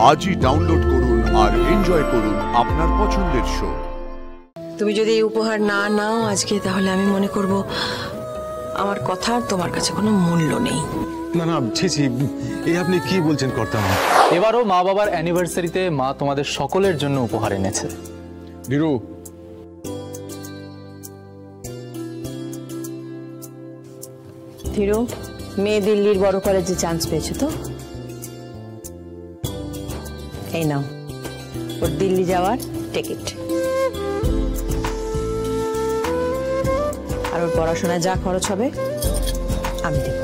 আজই ডাউনলোড করুন আর এনজয় করুন আপনার পছন্দের শো। তুমি যদি এই উপহার না নাও আজকে, তাহলে আমি মনে করব আমার কথা আর তোমার কাছে কোনো মূল্য নেই। না না, ছি, এই আপনি কি বলছেন কর্তামা? এবারও মা বাবার অ্যানিভার্সারিতে মা তোমাদের সকলের জন্য উপহার এনেছে। ধীরু, ধীরু, মেয়ে দিল্লির বড় কলেজে চান্স পেয়েছে তো, এই নাও ওর দিল্লি যাওয়ার টিকিট। আর ওর পড়াশোনায় যা খরচ হবে আমি দেব।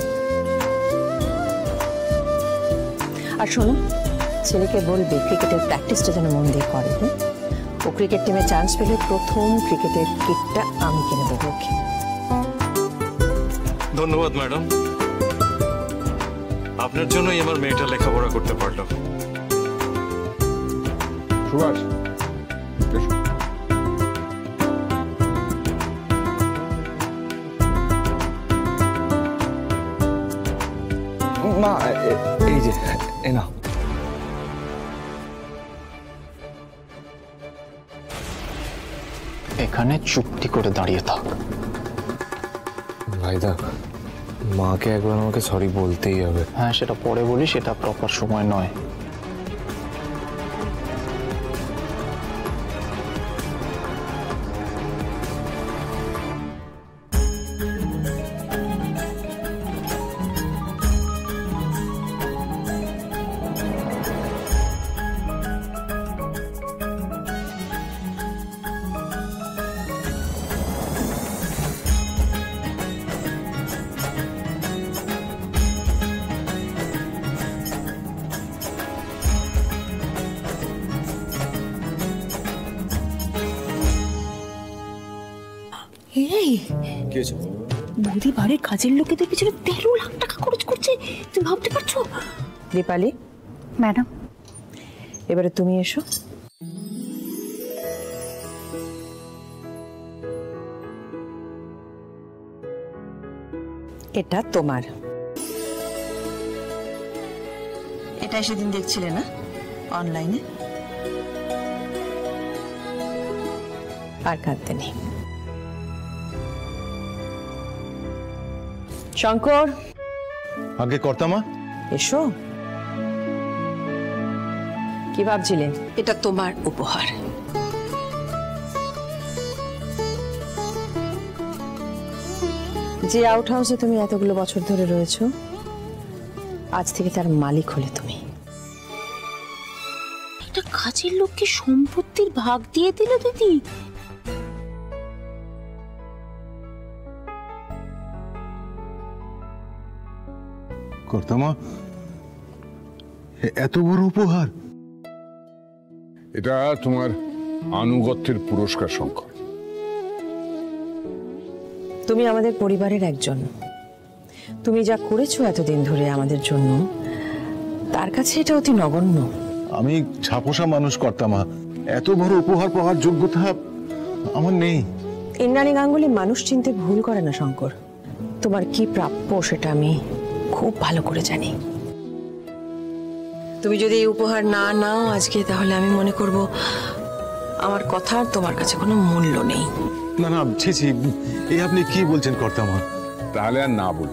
আর শোনো, ছেলেকে বলবে ক্রিকেটের প্র্যাকটিসটা যেন মন দিয়ে করে। ও ক্রিকেট টিমে চান্স পেলে প্রথম ক্রিকেটের কিটটা আমি কিনে দেবো ওকে। ধন্যবাদ ম্যাডাম, আপনার জন্যই আমার মেয়েটা লেখাপড়া করতে পারলো। সুভাষ, মা এই যে এ না, এখানে চুপটি করে দাঁড়িয়ে থাক। ভাইদা, মাকে একবার আমাকে সরি বলতেই হবে। হ্যাঁ, সেটা পরে বলি, সেটা প্রপার সময় নয়। বৌদি বাড়ির কাজের লোকেদের পিছনে 13 লাখ টাকা খরচ করছে, তুমি ভাবতে পারছো? দীপালি ম্যাডাম, এবারে তুমি এসো। এটা তোমার, এটা সেদিন দেখছিলে না অনলাইনে। আর কাঁদতে নেই। শঙ্কর, আগে কর্তামা এসো। কি ভাবছিলে? এটা তোমার উপহার। যে আউট হাউসে তুমি এতগুলো বছর ধরে রয়েছো, আজ থেকে তার মালিক হলে তুমি। একটা কাজের লোককে সম্পত্তির ভাগ দিয়ে দিল দিদি। কর্তামা, এত বড় উপহার? এটা তোমার আনুগত্যের পুরস্কার শঙ্কর। তুমি আমাদের পরিবারের একজন। তুমি যা করেছো এতদিন ধরে আমাদের জন্য, তার কাছে এটা অতি নগণ্য। আমি ছাপোষা মানুষ কর্তামা, এত বড় উপহার পাওয়ার যোগ্যতা আমার নেই। ইন্দ্রাণী গাঙ্গুলি মানুষ চিনতে ভুল করে না শঙ্কর। তোমার কি প্রাপ্য সেটা আমি খুব ভালো করে জানি। তুমি যদি এই উপহার না নাও আজকে, তাহলে আমি মনে করব আমার কথা আর তোমার কাছে কোনো মূল্য নেই। না না, ছি, এই আপনি কি বলছেন কর্তামা? তাহলে আর না বল।